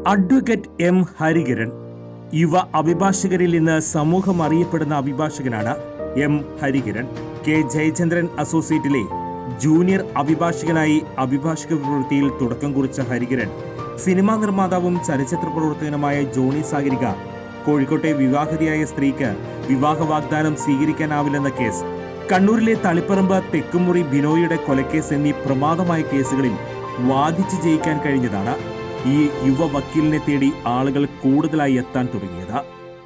Advocate M Harikiran യുവ അഭിഭാഷകരിൽ നിന്ന് സമൂഹം അറിയപ്പെടുന്ന അഭിഭാഷകനാണ് എം ഹരികിരൺ. കെ ജയചന്ദ്രൻ അസോസിയേറ്റിലെ ജൂനിയർ അഭിഭാഷകനായി അഭിഭാഷക പ്രവൃത്തിയിൽ തുടക്കം കുറിച്ച ഹരികിരൺ സിനിമാ നിർമ്മാതാവും ചലച്ചിത്ര പ്രവർത്തകനുമായ ജോണി സാഗരിക കോഴിക്കോട്ടെ വിവാഹിതയായ സ്ത്രീക്ക് വിവാഹ വാഗ്ദാനം സ്വീകരിക്കാനാവില്ലെന്ന കേസ്, കണ്ണൂരിലെ തളിപ്പറമ്പ് തെക്കുമുറി ബിനോയിയുടെ കൊലക്കേസ് എന്നീ പ്രമാദമായ കേസുകളിൽ വാദിച്ചു ജയിക്കാൻ കഴിഞ്ഞതാണ് ഈ യുവ വക്കീലിനെ തേടി ആളുകൾ കൂടുതലായി എത്താൻ തുടങ്ങിയത്.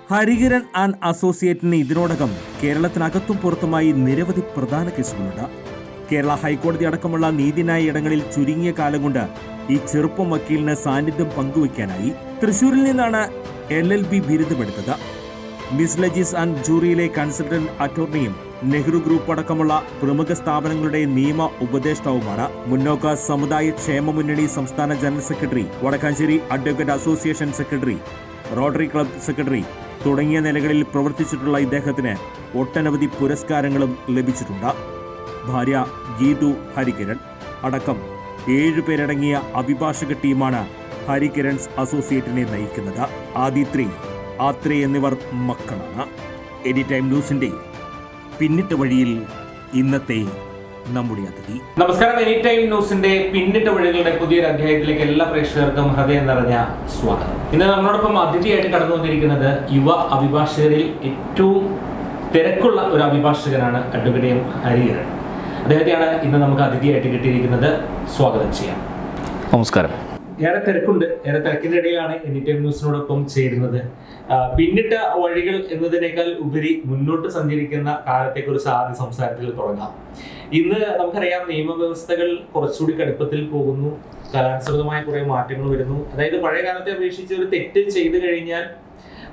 ഹരികിരൺ ആൻഡ് അസോസിയേറ്റിന് ഇതിനോടകം കേരളത്തിനകത്തും പുറത്തുമായി നിരവധി പ്രധാന കേസുകളുണ്ട്. കേരള ഹൈക്കോടതി അടക്കമുള്ള നീതിന്യായ ഇടങ്ങളിൽ ചുരുങ്ങിയ കാലം കൊണ്ട് ഈ ചെറുപ്പം വക്കീലിന് സാന്നിധ്യം പങ്കുവയ്ക്കാനായി. തൃശൂരിൽ നിന്നാണ് LLB ബിരുദമെടുത്തത്. മിസ് ലജീസ് ആൻഡ് ജൂറിയിലെ കൺസൾട്ടന്റ് അറ്റോർണിയും നെഹ്റു ഗ്രൂപ്പ് അടക്കമുള്ള പ്രമുഖ സ്ഥാപനങ്ങളുടെ നിയമ ഉപദേഷ്ടാവുമാണ്. മുന്നോക്ക സമുദായ ക്ഷേമ മുന്നണി സംസ്ഥാന general secretary, Vadakkanchery advocate association secretary, rotary club secretary തുടങ്ങിയ നിലകളിൽ പ്രവർത്തിച്ചിട്ടുള്ള ഇദ്ദേഹത്തിന് ഒട്ടനവധി പുരസ്കാരങ്ങളും ലഭിച്ചിട്ടുണ്ട്. ഭാര്യ ഗീതു ഹരികിരൺ അടക്കം 7 പേരടങ്ങിയ അഭിഭാഷക ടീമാണ് ഹരികിരൺസ് അസോസിയേറ്റിനെ നയിക്കുന്നത്. ആദിത്രി, ആത്രേ എന്നിവർ മക്കളാണ്. എനി ടൈം ന്യൂസിന്റെ പിന്നിട്ട വഴിയിൽ ഇന്നത്തെ നമ്മുടെ അതിഥി. നമസ്കാരം. എനി ടൈം ന്യൂസിന്റെ പിന്നിട്ട വഴികളുടെ പുതിയൊരു അധ്യായത്തിലേക്ക് എല്ലാ പ്രേക്ഷകർക്കും ഹൃദയം നിറഞ്ഞ സ്വാഗതം. ഇന്ന് നമ്മളോടൊപ്പം അതിഥിയായിട്ട് കടന്നു വന്നിരിക്കുന്നത് യുവ അഭിഭാഷകരിൽ ഏറ്റവും തിരക്കുള്ള ഒരു അഭിഭാഷകനാണ് അഡ്വക്കേറ്റ് എം ഹരികിരൺ. അദ്ദേഹത്തെയാണ് ഇന്ന് നമുക്ക് അതിഥിയായിട്ട് കിട്ടിയിരിക്കുന്നത്. സ്വാഗതം ചെയ്യാം. നമസ്കാരം. ഏറെ തിരക്കുണ്ട്. ഏറെ തിരക്കിന്റെ ഇടയിലാണ് എനി ടൈം ന്യൂസിനോടൊപ്പം ചേരുന്നത്. പിന്നിട്ട വഴികൾ എന്നതിനേക്കാൾ ഉപരി മുന്നോട്ട് സഞ്ചരിക്കുന്ന കാലത്തെക്കുറിച്ച് ആദ്യ സംസാരത്തിൽ തുടങ്ങാം. ഇന്ന് നമുക്കറിയാം, നിയമവ്യവസ്ഥകൾ കുറച്ചുകൂടി കടുപ്പത്തിൽ പോകുന്നു. കാലാനുസൃതമായ കുറെ മാറ്റങ്ങൾ വരുന്നു. അതായത് പഴയ കാലത്തെ അപേക്ഷിച്ച് ഒരു തെറ്റ് ചെയ്തു കഴിഞ്ഞാൽ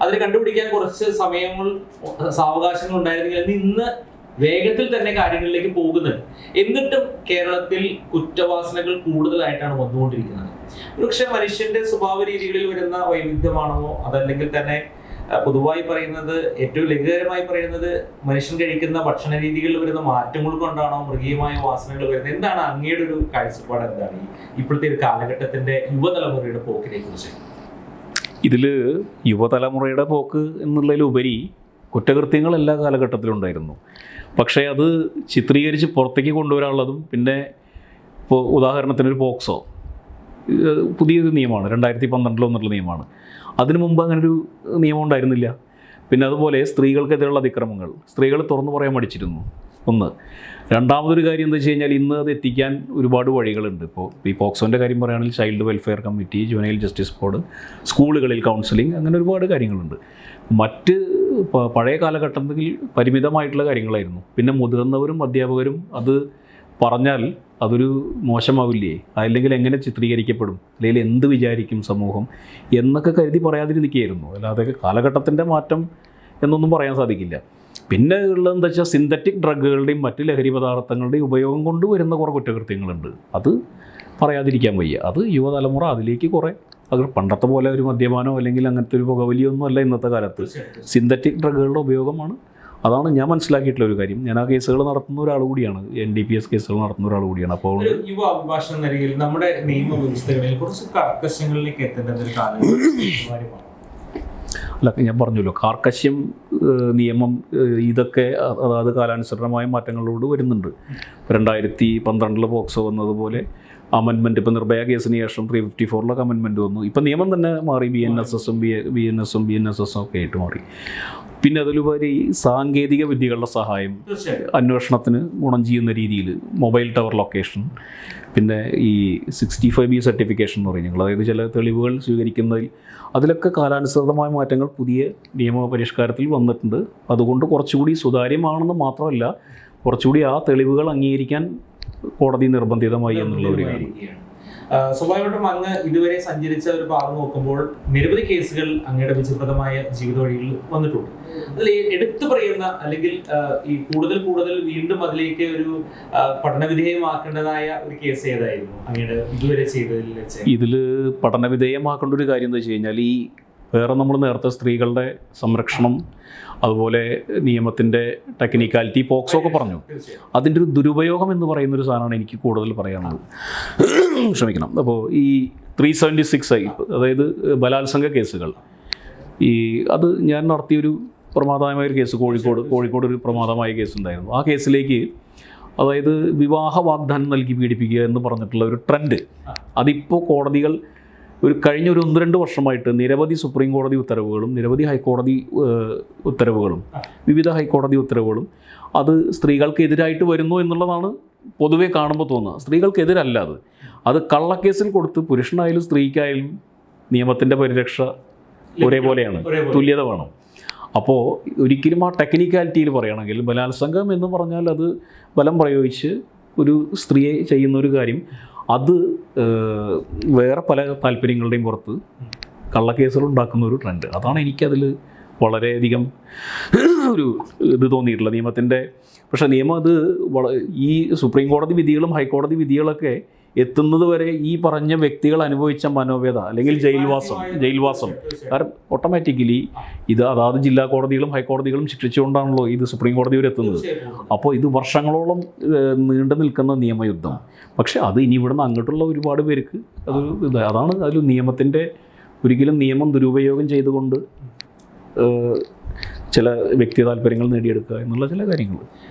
അതിന് കണ്ടുപിടിക്കാൻ കുറച്ച് സമയങ്ങൾ, സാവകാശങ്ങൾ ഉണ്ടായിരുന്നെങ്കിൽ ഇന്ന് വേഗത്തിൽ തന്നെ കാര്യങ്ങളിലേക്ക് പോകുന്നുണ്ട്. എന്നിട്ടും കേരളത്തിൽ കുറ്റവാസനകൾ കൂടുതലായിട്ടാണ് വന്നുകൊണ്ടിരിക്കുന്നത്. പക്ഷെ മനുഷ്യന്റെ സ്വഭാവ രീതികളിൽ വരുന്ന വൈവിധ്യമാണോ, അതല്ലെങ്കിൽ തന്നെ പൊതുവായി പറയുന്നത്, ഏറ്റവും ലഘുകരമായി പറയുന്നത്, മനുഷ്യൻ കഴിക്കുന്ന ഭക്ഷണ രീതികളിൽ വരുന്ന മാറ്റങ്ങൾ കൊണ്ടാണോ മൃഗീയമായ വാസനകൾ വരുന്നത്? എന്താണ് അങ്ങയുടെ ഒരു കാഴ്ചപ്പാട്? എന്താണ് ഇപ്പോഴത്തെ ഒരു കാലഘട്ടത്തിന്റെ യുവതലമുറയുടെ പോക്കിനെ കുറിച്ച്? ഇതിൽ യുവതലമുറയുടെ പോക്ക് എന്നുള്ളതിലുപരി കുറ്റകൃത്യങ്ങൾ എല്ലാ കാലഘട്ടത്തിലും ഉണ്ടായിരുന്നു. പക്ഷേ അത് ചിത്രീകരിച്ച് പുറത്തേക്ക് കൊണ്ടുവരാനുള്ളതും, പിന്നെ ഇപ്പോൾ ഉദാഹരണത്തിനൊരു പോക്സോ പുതിയൊരു നിയമമാണ്, 2012 വന്നിട്ടുള്ള നിയമമാണ്. അതിനു മുമ്പ് അങ്ങനൊരു നിയമം ഉണ്ടായിരുന്നില്ല. പിന്നെ അതുപോലെ സ്ത്രീകൾക്കെതിരെയുള്ള അതിക്രമങ്ങൾ സ്ത്രീകൾ തുറന്നു പറയാൻ മടിച്ചിരുന്നു. ഒന്ന്. രണ്ടാമതൊരു കാര്യം എന്താ വെച്ച് കഴിഞ്ഞാൽ, ഇന്ന് അത് എത്തിക്കാൻ ഒരുപാട് വഴികളുണ്ട്. ഇപ്പോൾ ഈ പോക്സോൻ്റെ കാര്യം പറയുകയാണെങ്കിൽ child welfare committee, juvenile justice board, സ്കൂളുകളിൽ കൗൺസിലിംഗ്, അങ്ങനെ ഒരുപാട് കാര്യങ്ങളുണ്ട്. മറ്റ് പഴയ കാലഘട്ടത്തിൽ പരിമിതമായിട്ടുള്ള കാര്യങ്ങളായിരുന്നു. പിന്നെ മുതിർന്നവരും അധ്യാപകരും അത് പറഞ്ഞാൽ അതൊരു മോശമാവില്ലേ, അല്ലെങ്കിൽ എങ്ങനെ ചിത്രീകരിക്കപ്പെടും, അല്ലെങ്കിൽ എന്ത് വിചാരിക്കും സമൂഹം എന്നൊക്കെ കരുതി പറയാതിരിക്കുകയായിരുന്നു. അല്ലാതെ കാലഘട്ടത്തിൻ്റെ മാറ്റം എന്നൊന്നും പറയാൻ സാധിക്കില്ല. പിന്നെ ഉള്ളതെന്താ വെച്ചാൽ, സിന്തറ്റിക് ഡ്രഗുകളുടെയും മറ്റ് ലഹരി പദാർത്ഥങ്ങളുടെയും ഉപയോഗം കൊണ്ട് വരുന്ന കുറേ കുറ്റകൃത്യങ്ങളുണ്ട്. അത് പറയാതിരിക്കാൻ വയ്യ. അത് യുവതലമുറ അതിലേക്ക് കുറേ, അത് പണ്ടത്തെ പോലെ ഒരു മദ്യപാനോ അല്ലെങ്കിൽ അങ്ങനത്തെ ഒരു പുകവലിയൊന്നും അല്ല. ഇന്നത്തെ കാലത്ത് സിന്തറ്റിക് ഡ്രഗുകളുടെ ഉപയോഗമാണ്. അതാണ് ഞാൻ മനസ്സിലാക്കിയിട്ടുള്ള ഒരു കാര്യം. ഞാൻ ആ കേസുകൾ നടത്തുന്ന ഒരാൾ കൂടിയാണ്, NDPS കേസുകൾ നടത്തുന്ന ഒരാൾ കൂടിയാണ്. അപ്പോൾ യുവ അഭിഭാഷക നിലയിൽ നമ്മുടെ നിയമവ്യവസ്ഥകളിൽ കുറച്ച് കർക്കശങ്ങളിലേക്ക് എത്തേണ്ട ഒരു കാലം അല്ല, ഞാൻ പറഞ്ഞല്ലോ, കാർക്കശ്യം നിയമം ഇതൊക്കെ അതായത് കാലാനുസൃതമായ മാറ്റങ്ങളോട് വരുന്നുണ്ട്. 2012 പോക്സോ വന്നതുപോലെ അമെൻമെൻറ്റ്, ഇപ്പോൾ നിർഭയ കേസിന് ശേഷം 354 അമെൻമെൻറ്റ് വന്നു. ഇപ്പം നിയമം തന്നെ മാറി, BNSSഉം BNSSഉം ഒക്കെ ആയിട്ട് മാറി. പിന്നെ അതിലുപരി സാങ്കേതിക വിദ്യകളുടെ സഹായം അന്വേഷണത്തിന് ഗുണം ചെയ്യുന്ന രീതിയിൽ മൊബൈൽ ടവർ ലൊക്കേഷൻ, പിന്നെ ഈ 65B സർട്ടിഫിക്കേഷൻ എന്ന് പറയും ഞങ്ങൾ, അതായത് ചില തെളിവുകൾ സ്വീകരിക്കുന്നതിൽ, അതിലൊക്കെ കാലാനുസൃതമായ മാറ്റങ്ങൾ പുതിയ നിയമ പരിഷ്കാരത്തിൽ വന്നിട്ടുണ്ട്. അതുകൊണ്ട് കുറച്ചുകൂടി സുതാര്യമാണെന്ന് മാത്രമല്ല, കുറച്ചുകൂടി ആ തെളിവുകൾ അംഗീകരിക്കാൻ കോടതി നിർബന്ധിതമായി എന്നുള്ള ഒരു കാര്യം. സ്വാഭാവികമായിട്ടും അങ്ങ് ഇതുവരെ സഞ്ചരിച്ച ഒരു ഭാഗം നോക്കുമ്പോൾ നിരവധി കേസുകൾ അങ്ങയുടെ വിചിത്രമായ ജീവിത വഴിയിൽ വന്നിട്ടുണ്ട്. അതിൽ എടുത്തു പറയുന്ന, അല്ലെങ്കിൽ ഈ കൂടുതൽ വീണ്ടും അതിലേക്ക് ഒരു പഠനവിധേയമാക്കേണ്ടതായ ഒരു കേസ് ഏതായിരുന്നു അങ്ങയുടെ ഇതുവരെ ചെയ്തതിൽ വെച്ച്? ഇതിൽ പഠനവിധേയമാക്കേണ്ട ഒരു കാര്യം എന്താ വെച്ച് കഴിഞ്ഞാൽ, ഈ വേറെ നമ്മൾ നേരത്തെ സ്ത്രീകളുടെ സംരക്ഷണം, അതുപോലെ നിയമത്തിൻ്റെ ടെക്നിക്കാലിറ്റി, പോക്സോ ഒക്കെ പറഞ്ഞു. അതിൻ്റെ ഒരു ദുരുപയോഗം എന്ന് പറയുന്നൊരു സാധനമാണ് എനിക്ക് കൂടുതൽ പറയാനുള്ളത്. ക്ഷമിക്കണം. അപ്പോൾ ഈ 376 അതായത് ബലാത്സംഗ കേസുകൾ. അത് ഞാൻ നടത്തിയൊരു പ്രമാദമായൊരു കേസ് കോഴിക്കോട് ഒരു പ്രമാദമായ കേസുണ്ടായിരുന്നു. ആ കേസിലേക്ക് അതായത് വിവാഹ വാഗ്ദാനം നൽകി പീഡിപ്പിക്കുക എന്ന് പറഞ്ഞിട്ടുള്ള ഒരു ട്രെൻഡ് അതിപ്പോൾ കോടതികൾ കഴിഞ്ഞ ഒരു 1-2 വർഷമായിട്ട് നിരവധി സുപ്രീം കോടതി ഉത്തരവുകളും നിരവധി ഹൈക്കോടതി ഉത്തരവുകളും വിവിധ ഹൈക്കോടതി ഉത്തരവുകളും അത് സ്ത്രീകൾക്കെതിരായിട്ട് വരുന്നു എന്നുള്ളതാണ് പൊതുവെ കാണുമ്പോൾ തോന്നുക. സ്ത്രീകൾക്കെതിരല്ല, അത് കള്ളക്കേസിൽ കൊടുത്ത് പുരുഷനായാലും സ്ത്രീക്കായാലും നിയമത്തിൻ്റെ പരിരക്ഷ ഒരേപോലെയാണ്, തുല്യത വേണം. അപ്പോൾ ഒരിക്കലും ആ ടെക്നിക്കാലിറ്റിയിൽ പറയുകയാണെങ്കിൽ ബലാത്സംഗം എന്ന് പറഞ്ഞാൽ അത് ബലം പ്രയോഗിച്ച് ഒരു സ്ത്രീയെ ചെയ്യുന്ന ഒരു കാര്യം, അത് വേറെ പല താല്പര്യങ്ങളുടെയും പുറത്ത് കള്ളക്കേസുകൾ ഉണ്ടാക്കുന്ന ഒരു ട്രെൻഡ്. അതാണ് എനിക്കതിൽ വളരെയധികം ഒരു ഇത് തോന്നിയിട്ടുള്ളത് നിയമത്തിൻ്റെ. പക്ഷേ നിയമം അത് ഈ സുപ്രീം കോടതി വിധികളും ഹൈക്കോടതി വിധികളൊക്കെ എത്തുന്നത് വരെ ഈ പറഞ്ഞ വ്യക്തികൾ അനുഭവിച്ച മനോവേദ അല്ലെങ്കിൽ ജയിൽവാസം കാരണം ഓട്ടോമാറ്റിക്കലി ഇത് അതാത് ജില്ലാ കോടതികളും ഹൈക്കോടതികളും ശിക്ഷിച്ചുകൊണ്ടാണല്ലോ ഇത് സുപ്രീം കോടതി വരെ എത്തുന്നത്. അപ്പോൾ ഇത് വർഷങ്ങളോളം നീണ്ടു നിൽക്കുന്ന നിയമയുദ്ധം. പക്ഷേ അത് ഇനി ഇവിടുന്ന് അങ്ങോട്ടുള്ള ഒരുപാട് പേർക്ക് അതാണ് അതിൽ നിയമത്തിൻ്റെ ഒരിക്കലും നിയമം ദുരുപയോഗം ചെയ്തുകൊണ്ട് ചില വ്യക്തി താല്പര്യങ്ങൾ നേടിയെടുക്കുക എന്നുള്ള ചില കാര്യങ്ങൾ.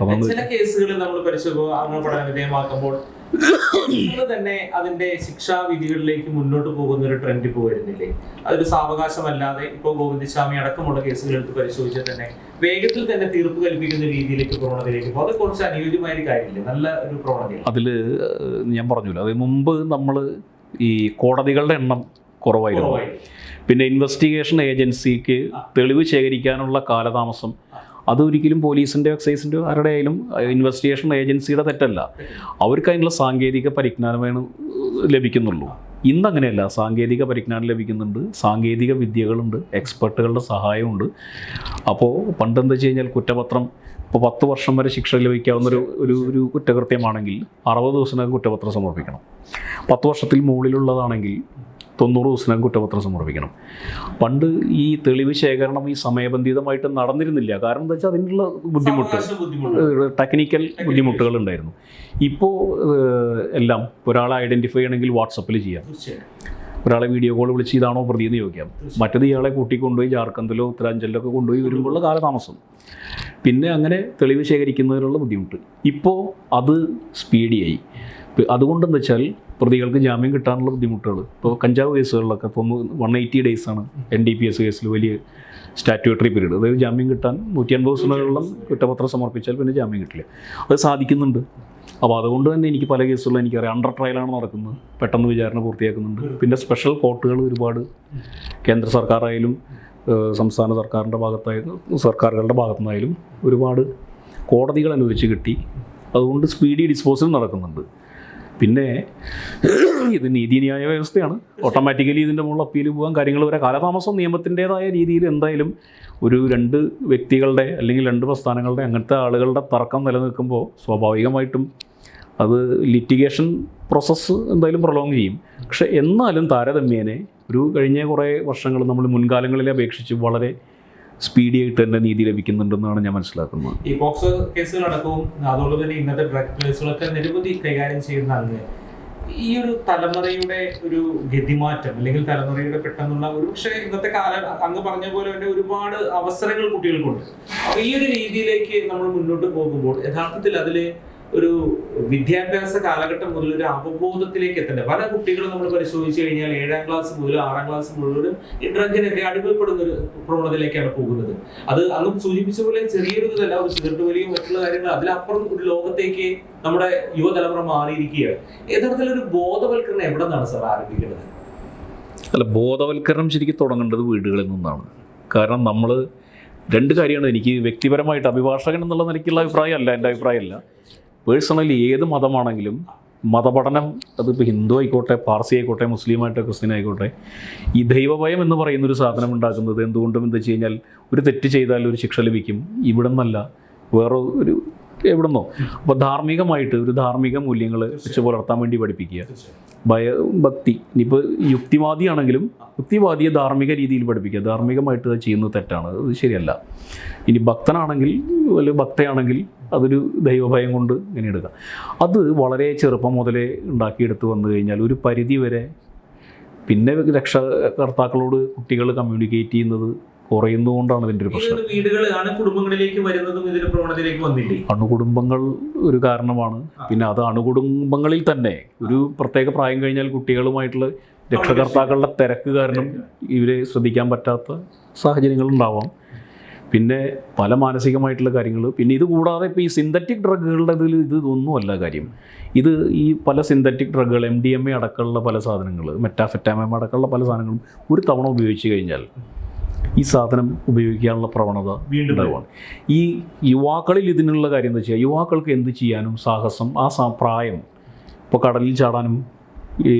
ചില കേസുകളിൽ നമ്മൾ പഠന വിധേയമാക്കുമ്പോൾ തന്നെ അതിന്റെ ശിക്ഷാവിധികളിലേക്ക് മുന്നോട്ട് പോകുന്ന ഒരു ട്രെൻഡ് ഇപ്പോൾ വരുന്നില്ലേ? അതൊരു സാവകാശമല്ലാതെ ഇപ്പോൾ ഗോവിന്ദസ്വാമി അടക്കമുള്ള കേസുകൾ എടുത്ത് പരിശോധിച്ചാൽ തന്നെ വേഗത്തിൽ തന്നെ തീർപ്പ് കൽപ്പിക്കുന്ന രീതിയിലേക്ക് പ്രവണതയിലേക്ക് പോകും. അത് കുറച്ച് അനുയോജ്യമായ ഒരു കാര്യമില്ലേ? നല്ല ഒരു പ്രവണത. അതിൽ ഞാൻ പറഞ്ഞല്ലോ, അത് മുമ്പ് നമ്മൾ ഈ കോടതികളുടെ എണ്ണം കുറവായിരുന്നു. പിന്നെ ഇൻവെസ്റ്റിഗേഷൻ ഏജൻസിക്ക് തെളിവ് ശേഖരിക്കാനുള്ള കാലതാമസം അതൊരിക്കലും പോലീസിൻ്റെ എക്സൈസിൻ്റെ ആരുടെ ആയാലും ഇൻവെസ്റ്റിഗേഷൻ ഏജൻസിയുടെ തെറ്റല്ല. അവർക്ക് അതിനുള്ള സാങ്കേതിക പരിജ്ഞാനമേ ലഭിക്കുന്നുള്ളൂ. ഇന്നങ്ങനെയല്ല, സാങ്കേതിക പരിജ്ഞാനം ലഭിക്കുന്നുണ്ട്, സാങ്കേതിക വിദ്യകളുണ്ട്, എക്സ്പെർട്ടുകളുടെ സഹായമുണ്ട്. അപ്പോൾ പണ്ടെന്താ വെച്ച് കഴിഞ്ഞാൽ കുറ്റപത്രം ഇപ്പോൾ 10 വർഷം വരെ ശിക്ഷ ലഭിക്കാവുന്ന ഒരു കുറ്റകൃത്യമാണെങ്കിൽ 60 ദിവസത്തിനകം കുറ്റപത്രം സമർപ്പിക്കണം. 10 വർഷത്തിൽ മുകളിലുള്ളതാണെങ്കിൽ 90 ദിവസത്തിനകം കുറ്റപത്രം സമർപ്പിക്കണം. പണ്ട് ഈ തെളിവ് ശേഖരണം ഈ സമയബന്ധിതമായിട്ട് നടന്നിരുന്നില്ല. കാരണം എന്താ വെച്ചാൽ അതിനുള്ള ടെക്നിക്കൽ ബുദ്ധിമുട്ടുകൾ ഉണ്ടായിരുന്നു. ഇപ്പോൾ എല്ലാം ഒരാളെ ഐഡൻറ്റിഫൈ ചെയ്യണമെങ്കിൽ വാട്സപ്പിൽ ചെയ്യാം, ഒരാളെ വീഡിയോ കോൾ വിളിച്ച് ഇതാണോ പ്രതി എന്ന് ചോദിക്കാം. മറ്റത് ഇയാളെ കൂട്ടിക്കൊണ്ടുപോയി ജാർഖണ്ഡിലോ ഉത്തരാഞ്ചലിലോ ഒക്കെ കൊണ്ടുപോയി വരുമ്പോഴുള്ള കാലതാമസം, പിന്നെ അങ്ങനെ തെളിവ് ശേഖരിക്കുന്നതിനുള്ള ബുദ്ധിമുട്ട്. ഇപ്പോൾ അത് സ്പീഡിയായി. അതുകൊണ്ടെന്ന് വെച്ചാൽ പ്രതികൾക്ക് ജാമ്യം കിട്ടാനുള്ള ബുദ്ധിമുട്ടുകൾ ഇപ്പോൾ കഞ്ചാവ് കേസുകളിലൊക്കെ 180 ഡേയ്സാണ് NDPS കേസിൽ വലിയ സ്റ്റാറ്റ്യൂട്ടറി പീരീഡ്. അതായത് ജാമ്യം കിട്ടാൻ 150 ദിവസത്തോളം കുറ്റപത്രം സമർപ്പിച്ചാൽ പിന്നെ ജാമ്യം കിട്ടില്ല. അത് സാധിക്കുന്നുണ്ട്. അപ്പോൾ അതുകൊണ്ട് തന്നെ എനിക്ക് പല കേസുകളും എനിക്കറിയാം അണ്ടർ ട്രയലാണ് നടക്കുന്നത്, പെട്ടെന്ന് വിചാരണ പൂർത്തിയാക്കുന്നുണ്ട്. പിന്നെ സ്പെഷ്യൽ കോർട്ടുകൾ ഒരുപാട് കേന്ദ്ര സർക്കാരായാലും സംസ്ഥാന സർക്കാരുകളുടെ ഭാഗത്തുനിന്നായാലും ഒരുപാട് കോടതികൾ അനുവദിച്ച് കിട്ടി. അതുകൊണ്ട് സ്പീഡി ഡിസ്പോസൽ നടക്കുന്നുണ്ട്. പിന്നെ ഇത് നീതിന്യായ വ്യവസ്ഥയാണ്. ഓട്ടോമാറ്റിക്കലി ഇതിൻ്റെ മുകളിൽ അപ്പീൽ പോകാൻ കാര്യങ്ങൾ വരെ കാലതാമസം നിയമത്തിൻ്റേതായ രീതിയിൽ എന്തായാലും ഒരു 2 വ്യക്തികളുടെ അല്ലെങ്കിൽ 2 പ്രസ്ഥാനങ്ങളുടെ അങ്ങനത്തെ ആളുകളുടെ തർക്കം നിലനിൽക്കുമ്പോൾ സ്വാഭാവികമായിട്ടും അത് ലിറ്റിഗേഷൻ പ്രോസസ്സ് എന്തായാലും പ്രൊലോങ് ചെയ്യും. പക്ഷേ എന്നാലും താരതമ്യേനെ കഴിഞ്ഞ കുറേ വർഷങ്ങൾ നമ്മൾ മുൻകാലങ്ങളിലെ അപേക്ഷിച്ച് വളരെ സ്പീഡി ആയിട്ട് തന്നെ നീതി ലഭിക്കുന്നുണ്ടെന്നാണ് ഞാൻ മനസ്സിലാക്കുന്നത്. ഈ പോക്സോ കേസുകളടക്കവും അതുപോലെ തന്നെ ഇന്നത്തെ ഡ്രഗ് കേസുകളൊക്കെ നിരവധി കൈകാര്യം ചെയ്യുന്ന അങ്ങ് ഈ ഒരു തലമുറയുടെ ഒരു ഗതിമാറ്റം അല്ലെങ്കിൽ തലമുറയുടെ പെട്ടെന്നുള്ള ഒരു പക്ഷേ ഇന്നത്തെ കാലം അങ്ങ് പറഞ്ഞ പോലെ തന്നെ ഒരുപാട് അവസരങ്ങൾ കുട്ടികൾക്കുണ്ട്. അപ്പൊ ഈ ഒരു രീതിയിലേക്ക് നമ്മൾ മുന്നോട്ട് പോകുമ്പോൾ യഥാർത്ഥത്തിൽ അതില് ഒരു വിദ്യാഭ്യാസ കാലഘട്ടം മുതൽ ഒരു അവബോധത്തിലേക്ക് എത്തേണ്ടത്. പല കുട്ടികളും നമ്മൾ പരിശോധിച്ചു കഴിഞ്ഞാൽ 7ാം ക്ലാസ് മുതൽ 6ാം ക്ലാസ് മുഴുവനും ഈ ഡ്രഗിനൊക്കെ അടിമപ്പെടുന്ന ഒരു പ്രവണതയിലേക്കാണ് പോകുന്നത്. അത് അന്ന് സൂചിപ്പിച്ച പോലെ ചെറിയൊരു ഇതല്ല, ഒരു സിഗരറ്റ് വലിയ മറ്റുള്ള കാര്യങ്ങൾ അതിലപ്പുറം ഒരു ലോകത്തേക്ക് നമ്മുടെ യുവതലമുറ മാറിയിരിക്കുകയാണ്. യഥാർത്ഥത്തിൽ ഒരു ബോധവൽക്കരണം എവിടെ നിന്നാണ് സാർ ആരംഭിക്കുന്നത്? അല്ല, ബോധവൽക്കരണം ശരിക്കും തുടങ്ങേണ്ടത് വീടുകളിൽ നിന്നാണ്. കാരണം നമ്മൾ 2 കാര്യമാണ്. എനിക്ക് വ്യക്തിപരമായിട്ട് അഭിഭാഷകൻ എന്നുള്ള നിലയ്ക്കുള്ള അഭിപ്രായമല്ല, എൻ്റെ അഭിപ്രായമല്ല. പേഴ്സണലി ഏത് മതമാണെങ്കിലും മതപഠനം, അതിപ്പോൾ ഹിന്ദു ആയിക്കോട്ടെ, പാർസി ആയിക്കോട്ടെ, മുസ്ലിം ആയിട്ടോ ക്രിസ്ത്യൻ ആയിക്കോട്ടെ, ഈ ദൈവഭയം എന്ന് പറയുന്നൊരു സാധനം ഉണ്ടാക്കുന്നത് എന്തുകൊണ്ടും എന്താ വെച്ച് കഴിഞ്ഞാൽ ഒരു തെറ്റ് ചെയ്താൽ ഒരു ശിക്ഷ ലഭിക്കും, ഇവിടെ നിന്നല്ല വേറെ ഒരു എവിടെ നിന്നോ. അപ്പോൾ ധാർമ്മികമായിട്ട് ഒരു ധാർമ്മിക മൂല്യങ്ങൾ വെച്ച് പുലർത്താൻ വേണ്ടി പഠിപ്പിക്കുക. ഭക്തി, ഇനിയിപ്പോൾ യുക്തിവാദിയാണെങ്കിലും യുക്തിവാദിയെ ധാർമ്മിക രീതിയിൽ പഠിപ്പിക്കുക. ധാർമ്മികമായിട്ട് അത് ചെയ്യുന്നത് തെറ്റാണ്, അത് ശരിയല്ല. ഇനി ഭക്തനാണെങ്കിൽ അല്ലെങ്കിൽ ഭക്തയാണെങ്കിൽ അതൊരു ദൈവഭയം കൊണ്ട് ഇങ്ങനെ എടുക്കുക. അത് വളരെ ചെറുപ്പം മുതലേ ഉണ്ടാക്കിയെടുത്ത് വന്നു കഴിഞ്ഞാൽ ഒരു പരിധി വരെ പിന്നെ രക്ഷകർത്താക്കളോട് കുട്ടികൾ കമ്മ്യൂണിക്കേറ്റ് ചെയ്യുന്നത് കുറയുന്നതുകൊണ്ടാണ് ഇതിൻ്റെ ഒരു പ്രശ്നം. വീടുകളാണ് കുടുംബങ്ങളിലേക്ക് വരുന്നതും ഇതിന്റെ പ്രവണതയിലേക്ക് വന്നില്ലേ? അണുകുടുംബങ്ങൾ ഒരു കാരണമാണ്. പിന്നെ അത് അണുകുടുംബങ്ങളിൽ തന്നെ ഒരു പ്രത്യേക പ്രായം കഴിഞ്ഞാൽ കുട്ടികളുമായിട്ടുള്ള രക്ഷകർത്താക്കളുടെ തിരക്ക് കാരണം ഇവരെ ശ്രദ്ധിക്കാൻ പറ്റാത്ത സാഹചര്യങ്ങളുണ്ടാവാം. പിന്നെ പല മാനസികമായിട്ടുള്ള കാര്യങ്ങൾ. പിന്നെ ഇത് കൂടാതെ ഇപ്പോൾ ഈ സിന്തറ്റിക് ഡ്രഗുകളുടെ ഇതിൽ ഇതൊന്നുമല്ല കാര്യം. ഇത് ഈ പല സിന്തറ്റിക് ഡ്രഗുകൾ MDMA അടക്കമുള്ള പല സാധനങ്ങൾ, മെറ്റാഫെറ്റാമിൻ അടക്കമുള്ള പല സാധനങ്ങളും ഒരു തവണ ഉപയോഗിച്ച് കഴിഞ്ഞാൽ ഈ സാധനം ഉപയോഗിക്കാനുള്ള പ്രവണത ഉണ്ടാവുകയാണ്. ഈ യുവാക്കളിൽ ഇതിനുള്ള കാര്യം എന്താ വെച്ചാൽ, യുവാക്കൾക്ക് എന്ത് ചെയ്യാനും സാഹസം, ആ പ്രായം, ഇപ്പോൾ കടലിൽ ചാടാനും. ഈ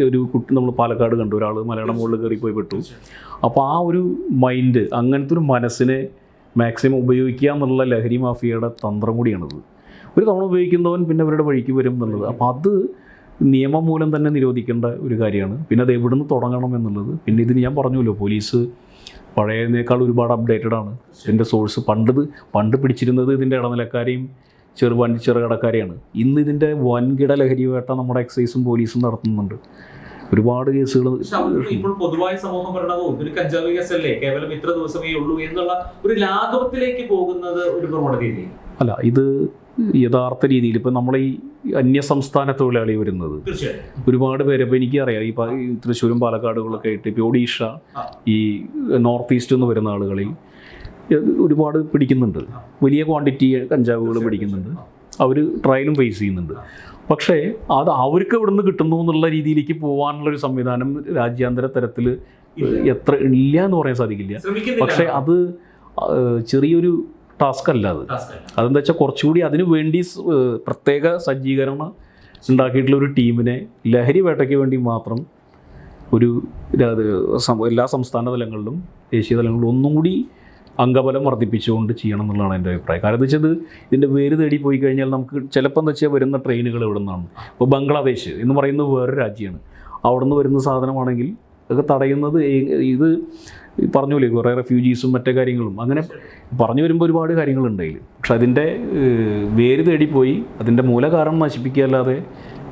ഒരു കുട്ടി നമ്മൾ പാലക്കാട് കണ്ടു, ഒരാൾ മലയുടെ മുകളിൽ കയറി പോയി പെട്ടു. അപ്പോൾ ആ ഒരു മൈൻഡ്, അങ്ങനത്തെ ഒരു മനസ്സിനെ മാക്സിമം ഉപയോഗിക്കുക എന്നുള്ള ലഹരി മാഫിയയുടെ തന്ത്രം കൂടിയാണിത്. ഒരു തവണ ഉപയോഗിക്കുന്നവൻ പിന്നെ അവരുടെ വഴിക്ക് വരും എന്നുള്ളത്. അപ്പോൾ അത് നിയമം മൂലം തന്നെ നിരോധിക്കേണ്ട ഒരു കാര്യമാണ്. പിന്നെ അത് എവിടെ നിന്ന് തുടങ്ങണം എന്നുള്ളത്. പിന്നെ ഇതിന് ഞാൻ പറഞ്ഞല്ലോ, പോലീസ് പഴയതിനേക്കാൾ ഒരുപാട് അപ്ഡേറ്റഡ് ആണ്. ഇതിൻ്റെ സോഴ്സ് പണ്ട് പിടിച്ചിരുന്നത് ഇതിൻ്റെ ഇടനിലക്കാരെയും ചെറുകടക്കാരെയാണ്. ഇന്ന് ഇതിൻ്റെ വൻകിട ലഹരി വേട്ട നമ്മുടെ എക്സൈസും പോലീസും നടത്തുന്നുണ്ട്. ഒരുപാട് കേസുകൾ. ഇപ്പോൾ പൊതുവായ സമൂഹം പറയണതോ ഇതൊരു കഞ്ചാവ് കേസല്ലേ, കേവലം ഇത്ര ദിവസമേ ഉള്ളൂ എന്നുള്ള ഒരു ലാഘവത്തിലേക്ക് പോകുന്നത് ഒരു പ്രവണതയില്ലേ? അല്ല, ഇത് യഥാർത്ഥ രീതിയിൽ ഇപ്പോൾ നമ്മളെ ഈ അന്യസംസ്ഥാന തൊഴിലാളി വരുന്നത് ഒരുപാട് പേര്. ഇപ്പോൾ എനിക്കറിയാം, ഈ തൃശ്ശൂരും പാലക്കാടുകളൊക്കെ ആയിട്ട് ഇപ്പോൾ ഒഡീഷ, ഈ നോർത്ത് ഈസ്റ്റ് നിന്ന് വരുന്ന ആളുകളിൽ ഒരുപാട് പിടിക്കുന്നുണ്ട്. വലിയ ക്വാണ്ടിറ്റി കഞ്ചാവുകൾ പിടിക്കുന്നുണ്ട്. അവർ ട്രയലും ഫേസ് ചെയ്യുന്നുണ്ട്. പക്ഷേ അത് അവർക്ക് ഇവിടെ നിന്ന് കിട്ടുന്നു എന്നുള്ള രീതിയിലേക്ക് പോകാനുള്ളൊരു സംവിധാനം രാജ്യാന്തര തലത്തിൽ എത്ര ഇല്ല എന്ന് പറയാൻ സാധിക്കില്ല. പക്ഷേ അത് ചെറിയൊരു ടാസ്ക് അല്ല. അതെന്താ വെച്ചാൽ കുറച്ചുകൂടി അതിനു വേണ്ടി പ്രത്യേക സജ്ജീകരണം ഉണ്ടാക്കിയിട്ടുള്ള ഒരു ടീമിനെ ലഹരി വേട്ടയ്ക്ക് വേണ്ടി മാത്രം ഒരു എല്ലാ സംസ്ഥാന തലങ്ങളിലും ദേശീയ തലങ്ങളിലും ഒന്നും കൂടി അംഗബലം വർദ്ധിപ്പിച്ചുകൊണ്ട് ചെയ്യണം എന്നുള്ളതാണ് എൻ്റെ അഭിപ്രായം. കാരണം എന്താ വെച്ചാൽ ഇതിൻ്റെ വേര് തേടി പോയി കഴിഞ്ഞാൽ നമുക്ക് ചിലപ്പോൾ എന്താ വെച്ചാൽ വരുന്ന ട്രെയിനുകൾ എവിടെ നിന്നാണ്. ഇപ്പോൾ ബംഗ്ലാദേശ് എന്ന് പറയുന്നത് വേറൊരു രാജ്യമാണ്. അവിടെ നിന്ന് വരുന്ന സാധനമാണെങ്കിൽ അതൊക്കെ തടയുന്നത് ഇത് പറഞ്ഞൂലേ, കുറേ റെഫ്യൂജീസും മറ്റേ കാര്യങ്ങളും അങ്ങനെ പറഞ്ഞു വരുമ്പോൾ ഒരുപാട് കാര്യങ്ങളുണ്ടായില്ല. പക്ഷെ അതിൻ്റെ വേര് തേടിപ്പോയി അതിൻ്റെ മൂലകാരണം നശിപ്പിക്കുക അല്ലാതെ